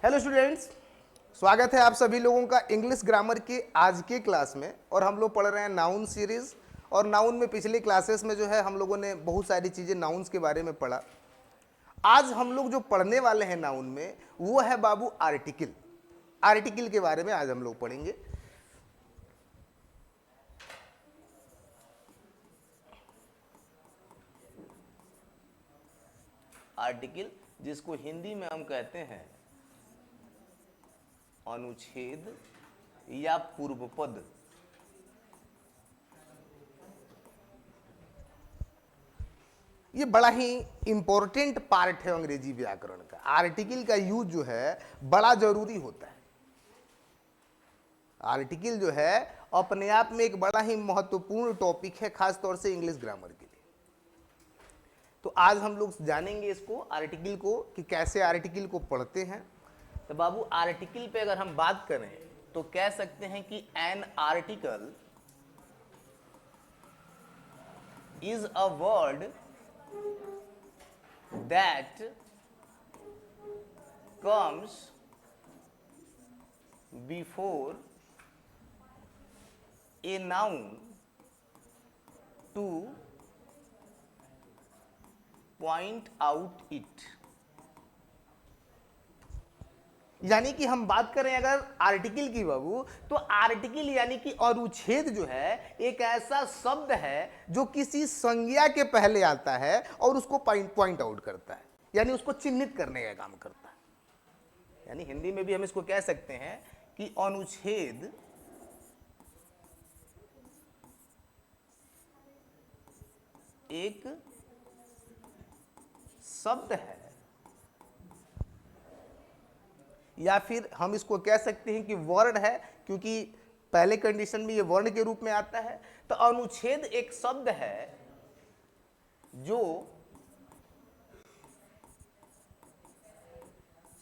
Hello students, स्वागत है आप सभी लोगों का इंग्लिश ग्रामर के आज के क्लास में। और हम लोग पढ़ रहे हैं नाउन सीरीज। और नाउन में पिछली क्लासेस में जो है हम लोगों ने बहुत सारी चीज़ें नाउन्स के बारे में पढ़ा। आज हम लोग जो पढ़ने वाले हैं नाउन में वो है बाबू आर्टिकल। आर्टिकल के बारे में आज हम लोग पढ़ेंगे। आर्टिकल जिसको हिंदी में हम कहते हैं अनुच्छेद या पूर्व पद। ये बड़ा ही इंपॉर्टेंट पार्ट है अंग्रेजी व्याकरण का। आर्टिकल का यूज जो है बड़ा जरूरी होता है। आर्टिकल जो है अपने आप में एक बड़ा ही महत्वपूर्ण टॉपिक है, खास तौर से इंग्लिश ग्रामर के लिए। तो आज हम लोग जानेंगे इसको, आर्टिकल को, कि कैसे आर्टिकल को पढ़ते हैं। तो बाबू आर्टिकल पे अगर हम बात करें तो कह सकते हैं कि an article is a word that comes before a noun to point out it। यानी कि हम बात करें अगर आर्टिकल की बाबू, तो आर्टिकल यानी कि अनुच्छेद जो है एक ऐसा शब्द है जो किसी संज्ञा के पहले आता है और उसको पॉइंट आउट करता है, यानी उसको चिन्हित करने का काम करता है। यानी हिंदी में भी हम इसको कह सकते हैं कि अनुच्छेद एक शब्द है, या फिर हम इसको कह सकते हैं कि वर्ड है, क्योंकि पहले कंडीशन में ये वर्ण के रूप में आता है। तो अनुच्छेद एक शब्द है जो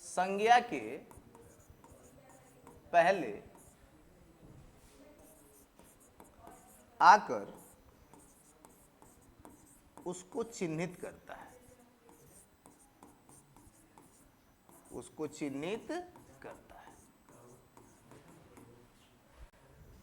संज्ञा के पहले आकर उसको चिन्हित करता है, उसको चिन्हित करता है।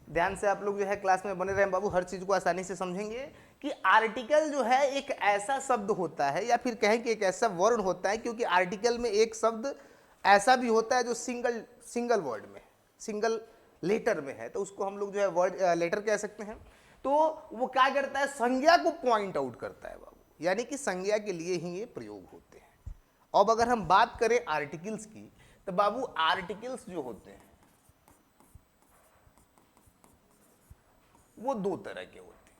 ध्यान से आप लोग जो है क्लास में बने रहें बाबू, हर चीज को आसानी से समझेंगे कि आर्टिकल जो है एक ऐसा शब्द होता है, या फिर कहें कि एक ऐसा वर्ण होता है, क्योंकि आर्टिकल में एक शब्द ऐसा भी होता है जो सिंगल वर्ड में, सिंगल लेटर में है, तो उसको हम लोग जो है वर्ड लेटर कह सकते हैं। तो वो क्या करता है, संज्ञा को पॉइंट आउट करता है बाबू, यानी कि संज्ञा के लिए ही ये प्रयोग होते हैं। अब अगर हम बात करें आर्टिकल्स की, तो बाबू आर्टिकल्स जो होते हैं वो दो तरह के होते हैं।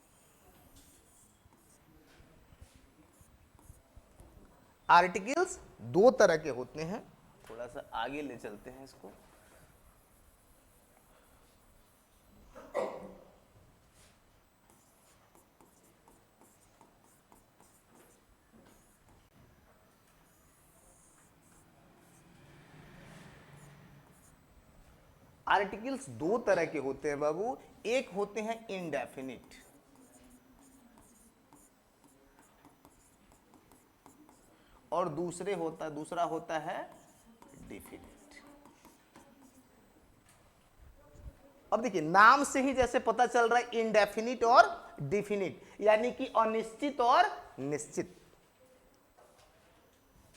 आर्टिकल्स दो तरह के होते हैं। थोड़ा सा आगे ले चलते हैं इसको। आर्टिकल्स दो तरह के होते हैं बाबू। एक होते हैं इनडेफिनिट, और दूसरा होता है डेफिनिट। अब देखिए, नाम से ही जैसे पता चल रहा है इनडेफिनिट और डेफिनिट, यानी कि अनिश्चित और निश्चित।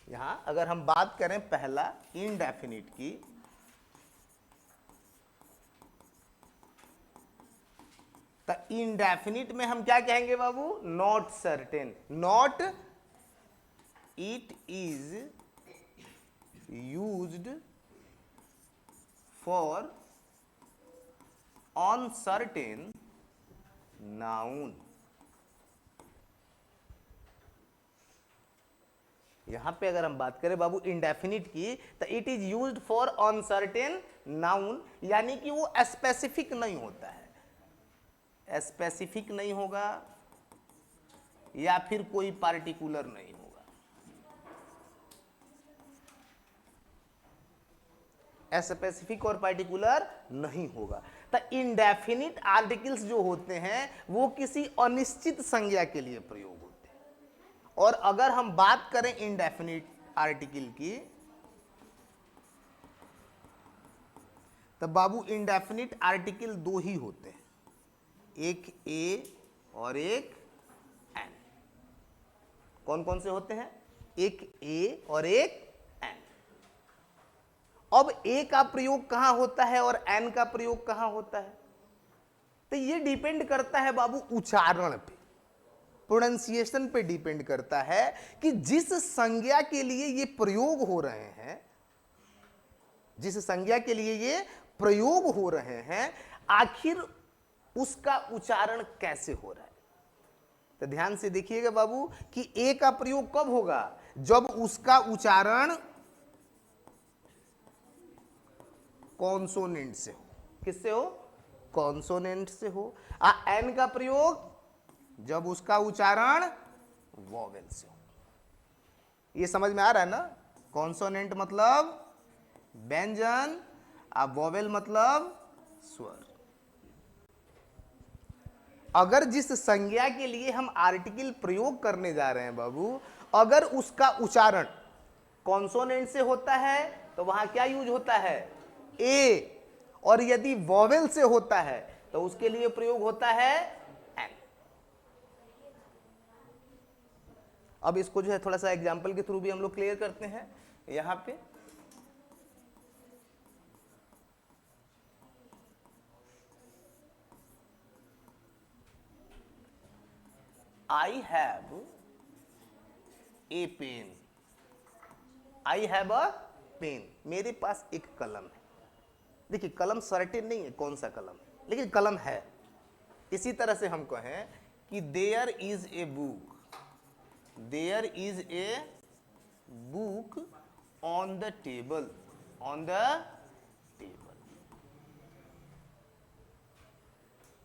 यहां अगर हम बात करें पहला इनडेफिनिट की, तो इनडेफिनिट में हम क्या कहेंगे बाबू, not certain, not it is used for uncertain noun. यहां पे अगर हम बात करें बाबू इंडेफिनिट की, तो it is used for uncertain noun, यानी कि वो स्पेसिफिक नहीं होता है, स्पेसिफिक नहीं होगा या फिर कोई पार्टिकुलर नहीं होगा। स्पेसिफिक और पार्टिकुलर नहीं होगा। तो इंडेफिनिट आर्टिकल्स जो होते हैं वो किसी अनिश्चित संज्ञा के लिए प्रयोग होते हैं। और अगर हम बात करें इंडेफिनिट आर्टिकल की, तब बाबू इंडेफिनिट आर्टिकल दो ही होते हैं, एक ए और एक एन। कौन कौन से होते हैं? एक ए और एक एन। अब ए का प्रयोग कहां होता है और एन का प्रयोग कहां होता है? तो ये डिपेंड करता है बाबू उच्चारण पे, प्रोनाउंसिएशन पे डिपेंड करता है कि जिस संज्ञा के लिए ये प्रयोग हो रहे हैं, जिस संज्ञा के लिए ये प्रयोग हो रहे हैं, आखिर उसका उच्चारण कैसे हो रहा है। तो ध्यान से देखिएगा बाबू कि ए का प्रयोग कब होगा? जब उसका उच्चारण कॉन्सोनेंट से हो। किससे हो? कॉन्सोनेंट से हो। एन का प्रयोग जब उसका उच्चारण वॉवेल से हो। ये समझ में आ रहा है ना? कॉन्सोनेंट मतलब व्यंजन, वॉवेल मतलब स्वर। अगर जिस संज्ञा के लिए हम आर्टिकल प्रयोग करने जा रहे हैं बाबू, अगर उसका उच्चारण कॉन्सोनेंट से होता है तो वहां क्या यूज होता है? ए। और यदि वॉवेल से होता है तो उसके लिए प्रयोग होता है एन। अब इसको जो है थोड़ा सा एग्जांपल के थ्रू भी हम लोग क्लियर करते हैं। यहां पे I have a pen. I have a pen. मेरे पास एक कलम है। देखिए कलम सर्टेन नहीं है कौन सा कलम है, लेकिन कलम है। इसी तरह से हम कहें कि there is a book, there is a book on the table, on the table.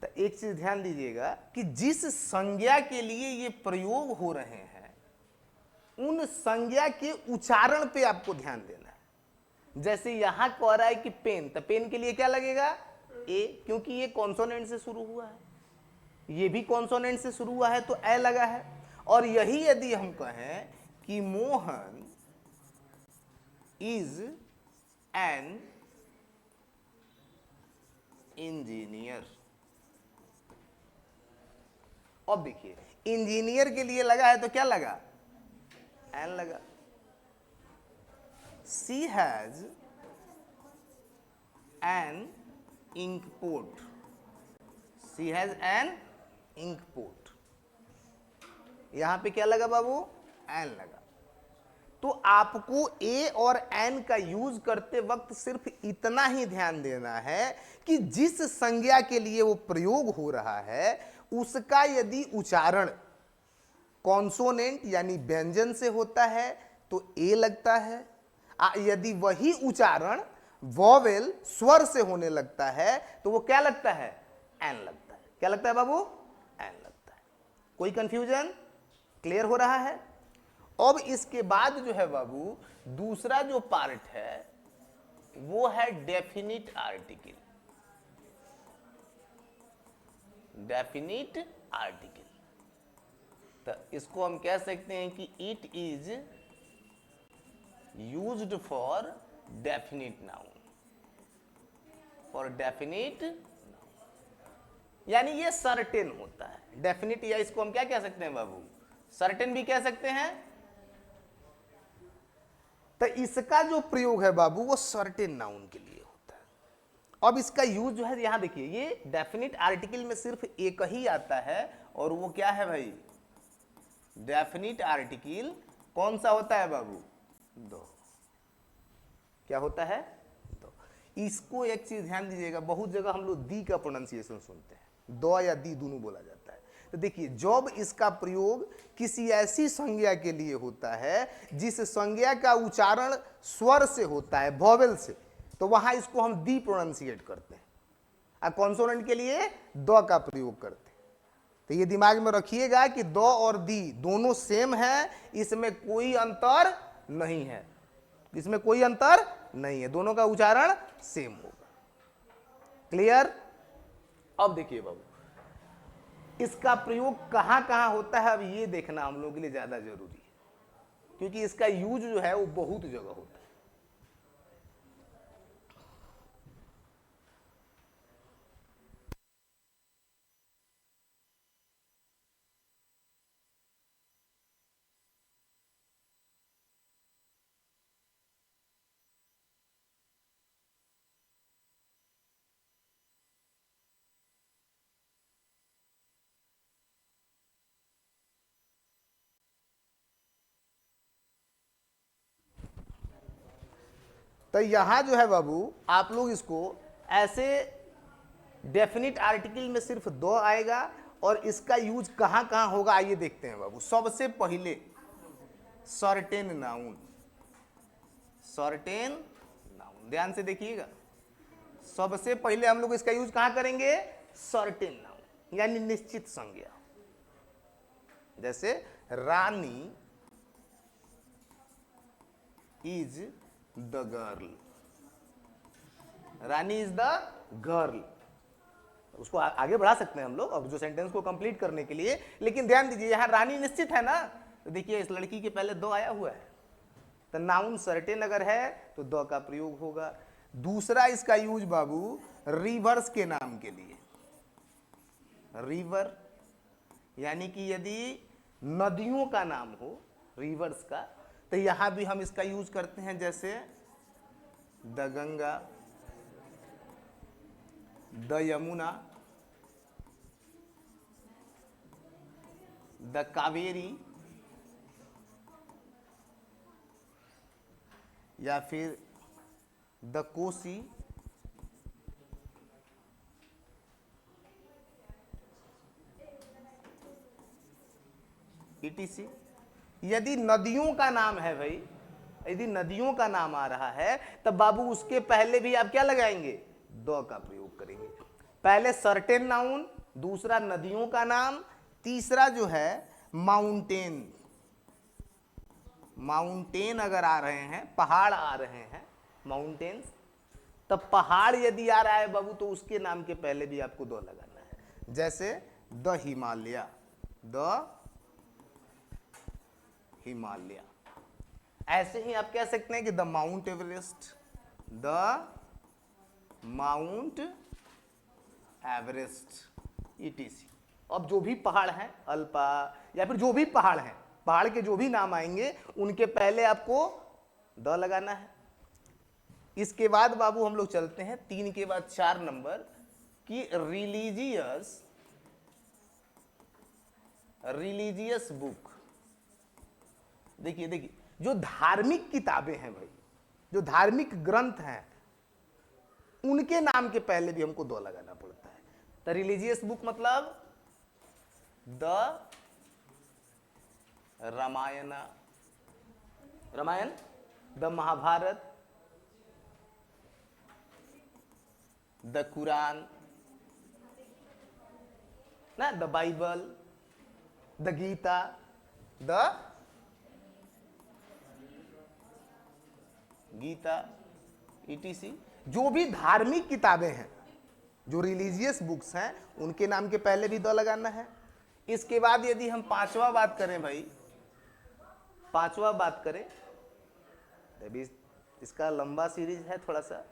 तो एक चीज ध्यान दीजिएगा कि जिस संज्ञा के लिए ये प्रयोग हो रहे हैं, उन संज्ञा के उच्चारण पे आपको ध्यान देना है। जैसे यहां कह रहा है कि पेन, तो पेन के लिए क्या लगेगा? ए, क्योंकि ये कॉन्सोनेंट से शुरू हुआ है, ये भी कॉन्सोनेंट से शुरू हुआ है तो ए लगा है। और यही यदि हम कहें कि मोहन इज एन इंजीनियर, अब देखिए इंजीनियर के लिए लगा है तो क्या लगा? एन लगा। She has an ink pot, she has an ink pot. यहां पे क्या लगा बाबू? एन लगा। तो आपको ए और एन का यूज करते वक्त सिर्फ इतना ही ध्यान देना है कि जिस संज्ञा के लिए वो प्रयोग हो रहा है उसका यदि उच्चारण कॉन्सोनेंट यानी व्यंजन से होता है तो ए लगता है, यदि वही उच्चारण वॉवेल स्वर से होने लगता है तो वो क्या लगता है? एन लगता है। क्या लगता है बाबू? एन लगता है। कोई कंफ्यूजन? क्लियर हो रहा है? अब इसके बाद जो है बाबू दूसरा जो पार्ट है वो है डेफिनिट आर्टिकल। डेफिनिट आर्टिकल, तो इसको हम कह सकते हैं कि it is used for definite noun, for definite, यानी ये सर्टेन होता है। डेफिनिट, या इसको हम क्या कह सकते हैं बाबू? सर्टेन भी कह सकते हैं। तो इसका जो प्रयोग है बाबू वो सर्टेन नाउन के लिए होता है। अब इसका यूज जो है यहां देखिए, ये डेफिनिट आर्टिकल में सिर्फ एक ही आता है और वो क्या है भाई? डेफिनिट आर्टिकल कौन सा होता है बाबू? दो। क्या होता है? दो। इसको एक चीज ध्यान दीजिएगा, बहुत जगह हम लोग दी का प्रोनाउंसिएशन सुनते हैं, दो या दी दोनों बोला जाता है। तो देखिए जब इसका प्रयोग किसी ऐसी संज्ञा के लिए होता है जिस संज्ञा का उच्चारण स्वर से होता है, वॉवेल से, तो वहां इसको हम दी प्रोनाउंसिएट करते हैं, और कॉन्सोनेंट के लिए द का प्रयोग करते हैं। तो ये दिमाग में रखिएगा कि द और दी दोनों सेम है, इसमें कोई अंतर नहीं है, इसमें कोई अंतर नहीं है, दोनों का उच्चारण सेम होगा। क्लियर? अब देखिए बाबू इसका प्रयोग कहां कहां होता है, अब ये देखना हम लोगों के लिए ज्यादा जरूरी है, क्योंकि इसका यूज जो है वो बहुत जगह होता है। तो यहां जो है बाबू आप लोग इसको ऐसे डेफिनिट आर्टिकल में सिर्फ दो आएगा, और इसका यूज कहां कहां होगा आइए देखते हैं बाबू। सबसे पहले सर्टेन नाउन, सर्टेन नाउन, ध्यान से देखिएगा, सबसे पहले हम लोग इसका यूज कहां करेंगे, सर्टेन नाउन यानी निश्चित संज्ञा। जैसे Rani is the girl, Rani is the girl, उसको आगे बढ़ा सकते हैं हम लोग अब जो सेंटेंस को कंप्लीट करने के लिए, लेकिन ध्यान दीजिए यहां रानी निश्चित है ना, तो देखिए इस लड़की के पहले दो आया हुआ है, तो नाउन सर्टेन अगर है तो दो का प्रयोग होगा। दूसरा इसका यूज बाबू रिवर्स के नाम के लिए, रिवर यानी कि यदि नदियों का नाम हो रिवर्स का, तो यहां भी हम इसका यूज करते हैं, जैसे the Ganga, the Yamuna, the Kaveri, या फिर द कोसी, etc। यदि नदियों का नाम है भाई, यदि नदियों का नाम आ रहा है तब बाबू उसके पहले भी आप क्या लगाएंगे, दो का प्रयोग करेंगे। पहले सर्टेन नाउन, दूसरा नदियों का नाम, तीसरा जो है माउंटेन, माउंटेन अगर आ रहे हैं, पहाड़ आ रहे हैं माउंटेन्स, तब पहाड़ यदि आ रहा है बाबू तो उसके नाम के पहले भी आपको दो लगाना है, जैसे द हिमालय, द हिमालय। ऐसे ही आप कह सकते हैं कि the mount Everest, the mount Everest, etc। अब जो भी पहाड़ हैं, अल्पा या फिर जो भी पहाड़ हैं, पहाड़ के जो भी नाम आएंगे उनके पहले आपको द लगाना है। इसके बाद बाबू हम लोग चलते हैं 3 के बाद 4 नंबर की रिलीजियस, रिलीजियस बुक। देखिए देखिए जो धार्मिक किताबें हैं भाई, जो धार्मिक ग्रंथ हैं, उनके नाम के पहले भी हमको दो लगाना पड़ता है। तो रिलीजियस बुक मतलब the Ramayan, Ramayan, the Mahabharat, the Quran ना, the Bible, the Gita, the Gita, etc। जो भी धार्मिक किताबें हैं, जो रिलीजियस बुक्स हैं, उनके नाम के पहले भी दो लगाना है। इसके बाद यदि हम पांचवा बात करें भाई, पांचवा बात करें, अभी इसका लंबा सीरीज है, थोड़ा सा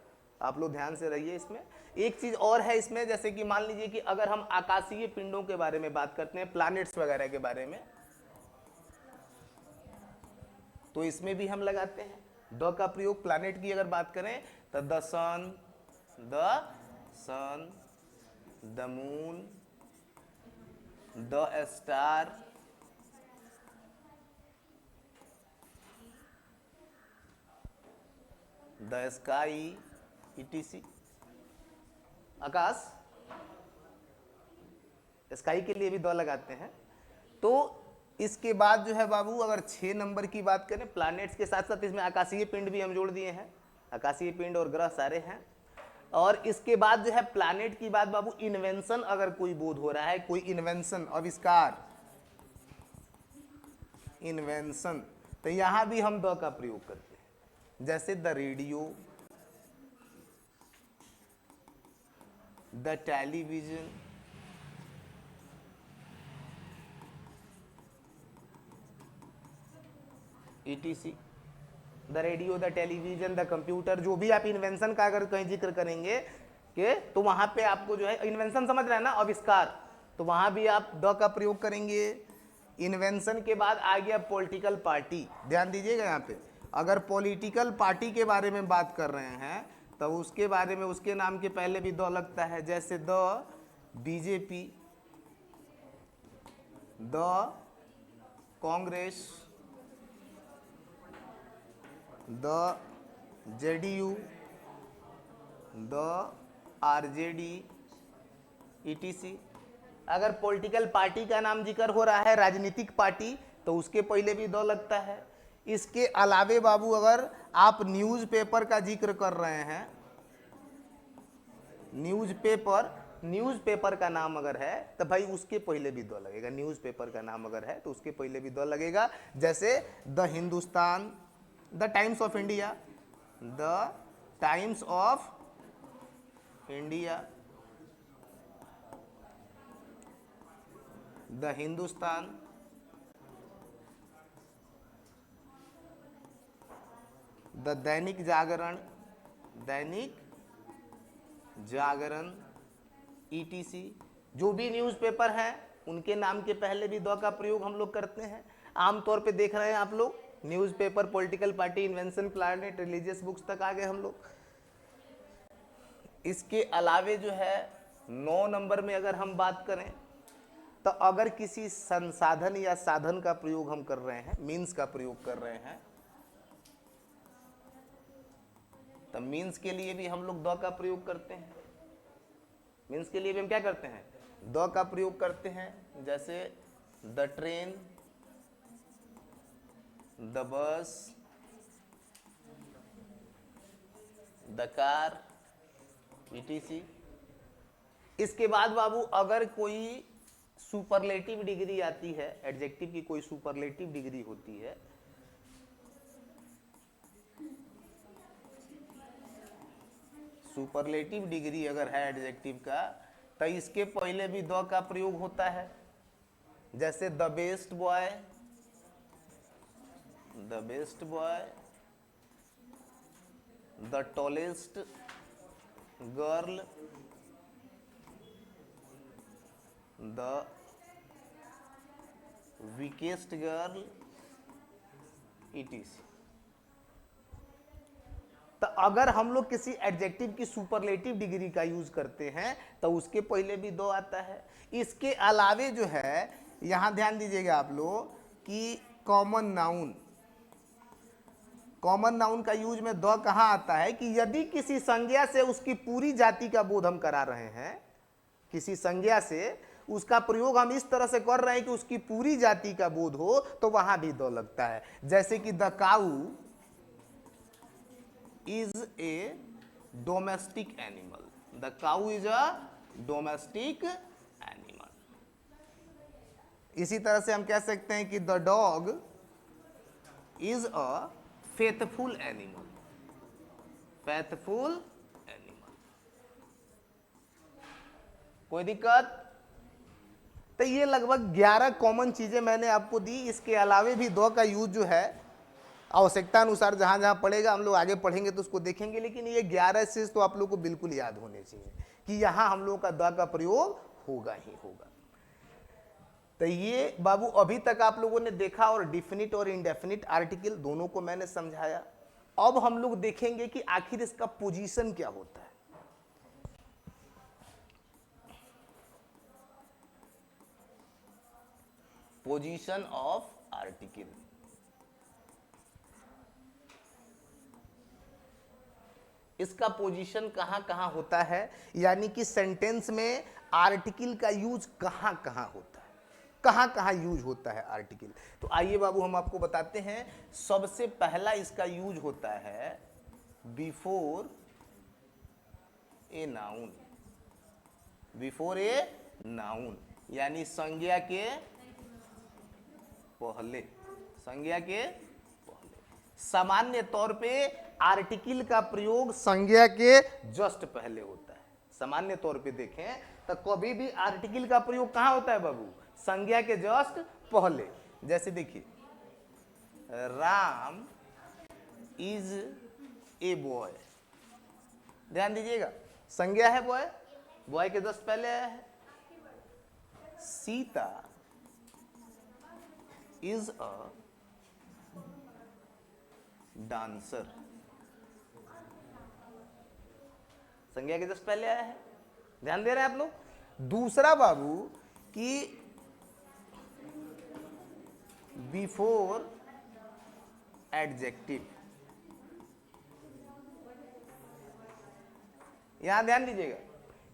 आप लोग ध्यान से रहिए। इसमें एक चीज और है इसमें, जैसे कि मान लीजिए कि अगर हम आकाशीय पिंडों के बारे में बात करते हैं, प्लैनेट्स वगैरह के बारे में, तो इसमें भी हम लगाते हैं द का प्रयोग। प्लैनेट की अगर बात करें तो the sun, the moon, the star, the sky, etc। आकाश, स्काई के लिए भी दो लगाते हैं। तो इसके बाद जो है बाबू अगर 6 नंबर की बात करें, प्लैनेट्स के साथ साथ इसमें आकाशीय पिंड भी हम जोड़ दिए हैं, आकाशीय पिंड और ग्रह सारे हैं। और इसके बाद जो है प्लैनेट की बात बाबू, इन्वेंशन अगर कोई बोध हो रहा है, कोई इन्वेंशन, आविष्कार, इन्वेंशन, तो यहां भी हम द का प्रयोग करते हैं, जैसे the radio, the television, etc। The radio, the television, the computer, जो भी आप इन्वेंशन का अगर कहीं जिक्र करेंगे कि तो वहां पे आपको जो है इन्वेंशन समझ रहे हैं ना, आविष्कार, तो वहां भी आप द का प्रयोग करेंगे। इन्वेंशन के बाद आ गया पॉलिटिकल पार्टी, ध्यान दीजिएगा यहाँ पे, अगर पॉलिटिकल पार्टी के बारे में बात कर रहे हैं तो उसके बारे में उसके नाम के पहले भी द लगता है, जैसे the BJP, the Congress, the JDU, the RJD, etc. अगर पॉलिटिकल पार्टी का नाम जिक्र हो रहा है, राजनीतिक पार्टी, तो उसके पहले भी द लगता है। इसके अलावे बाबू अगर आप न्यूज़पेपर का जिक्र कर रहे हैं, न्यूज़पेपर का नाम अगर है तो भाई उसके पहले भी द लगेगा। न्यूज़पेपर का नाम अगर है तो उसके पहले भी द लगेगा। जैसे the Hindustan, the times of India, the times of India, the Hindustan, the Dainik Jagran, Dainik Jagran, etc. जो भी न्यूज़पेपर हैं उनके नाम के पहले भी द का प्रयोग हम लोग करते हैं। आमतौर पे देख रहे हैं आप लोग, newspaper, political party, invention planet, religious books तक आ गए हम लोग। इसके अलावे जो है 9 नंबर में अगर हम बात करें तो अगर किसी संसाधन या साधन का प्रयोग हम कर रहे हैं, मीन्स का प्रयोग कर रहे हैं, तो मीन्स के लिए भी हम लोग द का प्रयोग करते हैं। मीन्स के लिए भी हम क्या करते हैं? द का प्रयोग करते हैं। जैसे the train, the bus, the car, etc. इसके बाद बाबू अगर कोई सुपरलेटिव डिग्री आती है, एडजेक्टिव की कोई सुपरलेटिव डिग्री होती है, सुपरलेटिव डिग्री अगर है एडजेक्टिव का, तो इसके पहले भी द का प्रयोग होता है। जैसे the best boy, the best boy, the tallest girl, the weakest girl, etc. तो अगर हम लोग किसी एडजेक्टिव की सुपरलेटिव डिग्री का यूज करते हैं तो उसके पहले भी दो आता है। इसके अलावे जो है, यहां ध्यान दीजिएगा आप लोग कि कॉमन नाउन, कॉमन नाउन का यूज में द कहां आता है कि यदि किसी संज्ञा से उसकी पूरी जाति का बोध हम करा रहे हैं, किसी संज्ञा से उसका प्रयोग हम इस तरह से कर रहे हैं कि उसकी पूरी जाति का बोध हो, तो वहां भी द लगता है। जैसे कि the cow is a domestic animal, the cow is a domestic animal। इसी तरह से हम कह सकते हैं कि the dog is a faithful animal, faithful animal। कोई दिक्कत? तो ये लगभग 11 कॉमन चीजें मैंने आपको दी। इसके अलावे भी द का यूज जो है आवश्यकता अनुसार जहां जहां पड़ेगा हम लोग आगे पढ़ेंगे तो उसको देखेंगे, लेकिन ये 11 चीज तो आप लोग को बिल्कुल याद होने चाहिए कि यहां हम लोग का द का प्रयोग होगा ही होगा। तो ये बाबू अभी तक आप लोगों ने देखा, और डिफिनिट और इंडेफिनिट आर्टिकल दोनों को मैंने समझाया। अब हम लोग देखेंगे कि आखिर इसका पोजीशन क्या होता है। पोजीशन ऑफ आर्टिकल, इसका पोजीशन कहां कहां होता है, यानी कि सेंटेंस में आर्टिकल का यूज कहां कहां होता है, कहां कहां यूज होता है आर्टिकल। तो आइए बाबू हम आपको बताते हैं। सबसे पहला इसका यूज होता है before a noun, before a noun, यानी संज्ञा के पहले, संज्ञा के पहले। सामान्य तौर पे आर्टिकल का प्रयोग संज्ञा के जस्ट पहले होता है। सामान्य तौर पे देखें तो कभी भी आर्टिकल का प्रयोग कहां होता है बाबू? संज्ञा के जस्ट पहले। जैसे देखिए, राम इज ए बॉय, ध्यान दीजिएगा, संज्ञा है बॉय, बॉय के जस्ट पहले आया है। सीता इज अ डांसर, संज्ञा के जस्ट पहले आया है। ध्यान दे रहे हैं आप लोग। दूसरा बाबू कि बिफोर एडजेक्टिव, यहां ध्यान दीजिएगा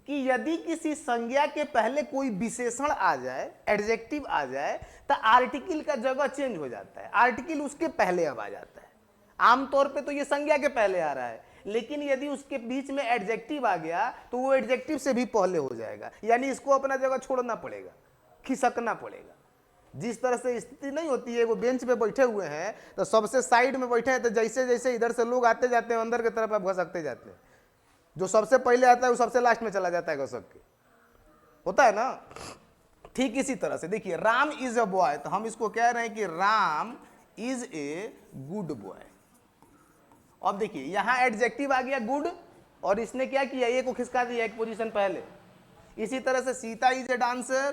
कि यदि किसी संज्ञा के पहले कोई विशेषण आ जाए, एडजेक्टिव आ जाए, तो आर्टिकल का जगह चेंज हो जाता है, आर्टिकल उसके पहले अब आ जाता है। आमतौर पे तो ये संज्ञा के पहले आ रहा है, लेकिन यदि उसके बीच में एडजेक्टिव आ गया तो वो एडजेक्टिव से भी पहले हो जाएगा, यानी इसको अपना जगह छोड़ना पड़ेगा, खिसकना पड़ेगा। जिस तरह से स्थिति नहीं होती है, वो बेंच पे बैठे हुए हैं तो सबसे साइड में बैठे हैं, तो जैसे जैसे इधर से लोग आते जाते हैं अंदर की तरफ आप घसकते जाते हैं, जो सबसे पहले आता है वो सबसे लास्ट में चला जाता है घसक के, होता है ना। ठीक इसी तरह से देखिए, राम इज अ बॉय, तो हम इसको कह रहे हैं कि Ram is a good boy. अब देखिए यहां एडजेक्टिव आ गया गुड, और इसने क्या किया, ए को खिसका दिया एक पोजीशन पहले। इसी तरह से सीता इज ए डांसर,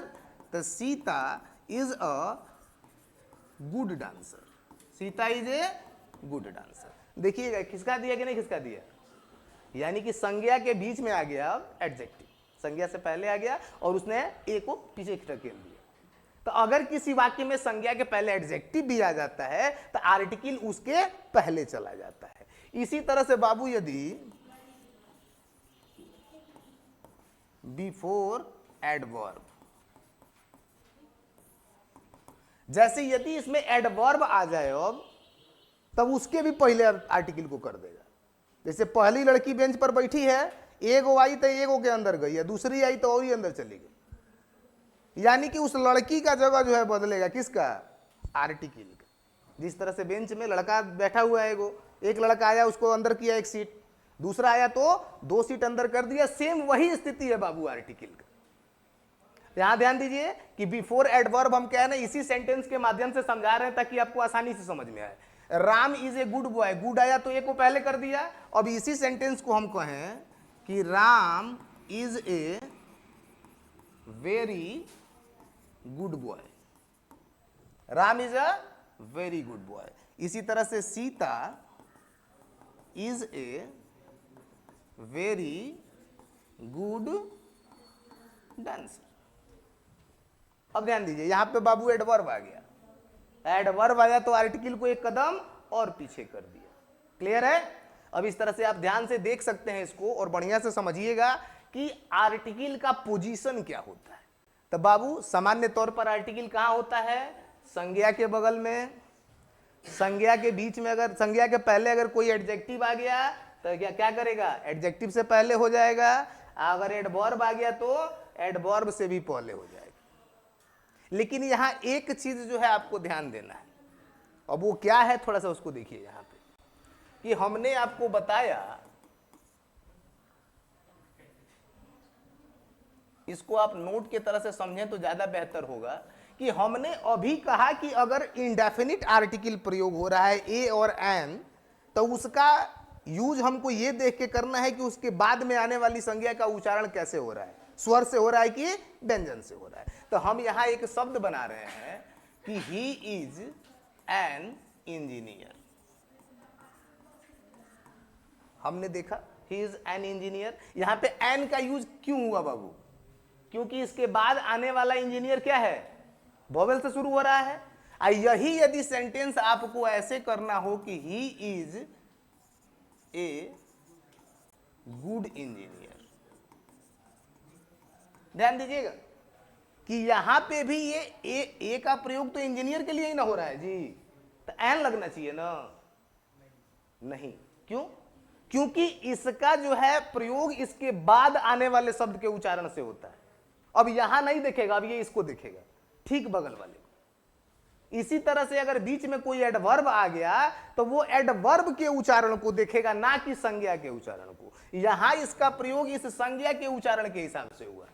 तो Sita is a good dancer, Sita is a good dancer. देखिएगा खिसका दिया कि नहीं खिसका दिया, यानी कि संज्ञा के बीच में आ गया अब एडजेक्टिव, संज्ञा से पहले आ गया और उसने ए को पीछे धकेल दिया। तो अगर किसी वाक्य में संज्ञा के पहले एडजेक्टिव भी आ जाता है तो आर्टिकल उसके पहले चला जाता है। इसी तरह से बाबू यदि बिफोर एडवर्ब, जैसे यदि इसमें एडवर्ब आ जाए अब, तब उसके भी पहले आर्टिकल को कर देगा। जैसे पहली लड़की बेंच पर बैठी है, एगो आई तो एगो के अंदर गई है, दूसरी आई तो और ही अंदर चली गई, यानी कि उस लड़की का जगह जो है बदलेगा, किसका, आर्टिकल का। जिस तरह से बेंच में लड़का बैठा हुआ है, एगो एक लड़का आया उसको अंदर किया एक सीट, दूसरा आया तो 2 सीट अंदर कर दिया, सेम वही स्थिति है बाबू आर्टिकल का। यहां ध्यान दीजिए कि बिफोर एडवर्ब हम कह रहे हैं, इसी सेंटेंस के माध्यम से समझा रहे हैं ताकि आपको आसानी से समझ में आए। Ram is a good boy, good आया तो ए को पहले कर दिया। अब इसी सेंटेंस को हम कहें कि Ram is a very good boy, Ram is a very good boy. इसी तरह से Sita is a very good dancer. अब ध्यान दीजिए यहां पे बाबू एडवर्ब आ गया, एडवर्ब आया तो आर्टिकल को एक कदम और पीछे कर दिया। क्लियर है? अब इस तरह से आप ध्यान से देख सकते हैं इसको और बढ़िया से समझिएगा कि आर्टिकल का पोजीशन क्या होता है। तो बाबू सामान्य तौर पर आर्टिकल कहां होता है, संज्ञा के बगल में, संज्ञा के बीच में, अगर संज्ञा के पहले अगर कोई एडजेक्टिव आ गया तो क्या करेगा, एडजेक्टिव से पहले हो जाएगा। अगर एडवर्ब आ गया तो एडवर्ब से भी पहले हो जाएगा। लेकिन यहां एक चीज जो है आपको ध्यान देना है, अब वो क्या है थोड़ा सा उसको देखिए यहां पे, कि हमने आपको बताया, इसको आप नोट की तरह से समझें तो ज्यादा बेहतर होगा, कि हमने अभी कहा कि अगर इंडेफिनिट आर्टिकल प्रयोग हो रहा है ए और एन, तो उसका यूज हमको ये देख के करना है कि उसके बाद में आने वाली संज्ञा का उच्चारण कैसे हो रहा है, स्वर से हो रहा है कि व्यंजन से हो रहा है। तो हम यहां एक शब्द बना रहे हैं कि ही इज एन इंजीनियर। हमने देखा ही इज एन इंजीनियर, यहां पे एन का यूज क्यों हुआ बाबू, क्योंकि इसके बाद आने वाला इंजीनियर क्या है, वोवेल से शुरू हो रहा है। यही यदि सेंटेंस आपको ऐसे करना हो कि he is a good engineer, ध्यान दीजिएगा कि यहां पे भी ये ए का प्रयोग तो इंजीनियर के लिए ही ना हो रहा है जी, तो एन लगना चाहिए ना, नहीं, क्यों, क्योंकि इसका जो है प्रयोग इसके बाद आने वाले शब्द के उच्चारण से होता है। अब यहां नहीं देखेगा, अब ये इसको देखेगा, ठीक बगल वाले। इसी तरह से अगर बीच में कोई एडवर्ब आ गया तो वो एडवर्ब के उच्चारण को देखेगा, ना कि संज्ञा के उच्चारण को। यहां इसका प्रयोग इस संज्ञा के उच्चारण के हिसाब से हुआ,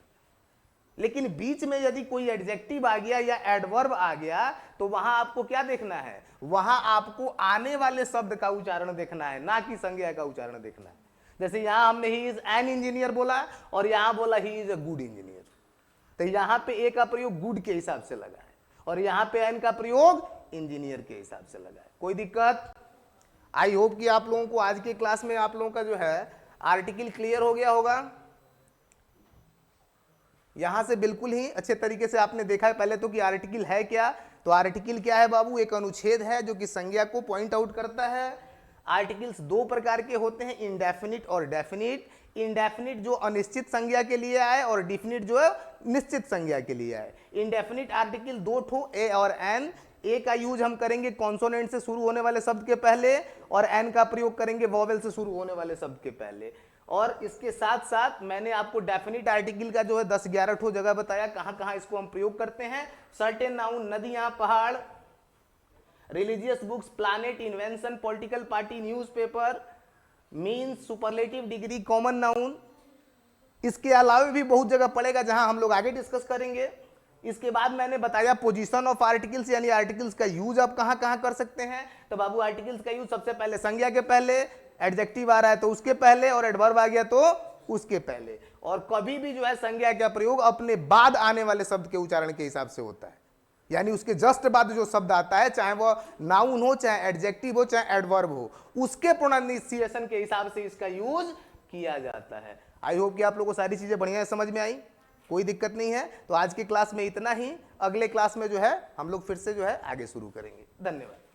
लेकिन बीच में यदि कोई एडजेक्टिव आ गया या एडवर्ब आ गया तो वहां आपको क्या देखना है, वहां आपको आने वाले शब्द का उच्चारण देखना है, ना कि संज्ञा का उच्चारण देखना है। जैसे यहां हमने ही इज एन इंजीनियर बोला और यहां बोला he is a good engineer, तो यहां पे ए का प्रयोग गुड के हिसाब से लगा है और यहां पे एन का प्रयोग इंजीनियर के हिसाब से लगा है। कोई दिक्कत? आई होप कि आप लोगों को आज के क्लास में आप लोगों का जो है आर्टिकल क्लियर हो गया होगा। यहां से बिल्कुल ही अच्छे तरीके से आपने देखा है पहले तो कि आर्टिकल है क्या। तो आर्टिकल क्या है बाबू, एक अनुच्छेद है जो कि संज्ञा को पॉइंट आउट करता है। आर्टिकल्स दो प्रकार के होते हैं, इंडेफिनिट और डेफिनिट। इंडेफिनिट जो अनिश्चित संज्ञा के लिए आए और डिफिनिट जो है निश्चित संज्ञा के लिए आए। इंडेफिनिट आर्टिकल दो ठो ए और एन, ए का यूज हम करेंगे कॉन्सोनेंट से शुरू होने वाले शब्द के पहले और एन का प्रयोग करेंगे वॉवेल से शुरू होने वाले शब्द के पहले। और इसके साथ साथ मैंने आपको डेफिनिट आर्टिकल का जो है 10-11 ठो जगह बताया कहां कहां इसको हम प्रयोग करते हैं। सर्टेन नाउन नदियां, पहाड़, religious books, planet, invention, political party, newspaper, means, superlative degree, common noun. इसके अलावा भी बहुत जगह पड़ेगा जहां हम लोग आगे डिस्कस करेंगे। इसके बाद मैंने बताया पोजीशन ऑफ आर्टिकल्स, यानी आर्टिकल्स का यूज आप कहां कहां कर सकते हैं। तो बाबू आर्टिकल्स का यूज सबसे पहले संज्ञा के पहले, एडजेक्टिव आ रहा है तो उसके पहले, और एडवर्ब आ गया तो उसके पहले। और कभी भी जो है संज्ञा का प्रयोग अपने बाद आने वाले शब्द के उच्चारण के हिसाब से होता है, यानी उसके जस्ट बाद जो शब्द आता है, चाहे वह नाउन हो, चाहे एडजेक्टिव हो, चाहे एडवर्ब हो, उसके प्रोनाउंसिएशन के हिसाब से इसका यूज किया जाता है। आई होप कि आप लोगों को सारी चीजें बढ़िया समझ में आई, कोई दिक्कत नहीं है। तो आज की क्लास में इतना ही, अगले क्लास में जो है हम लोग फिर से जो है आगे शुरू करेंगे। धन्यवाद।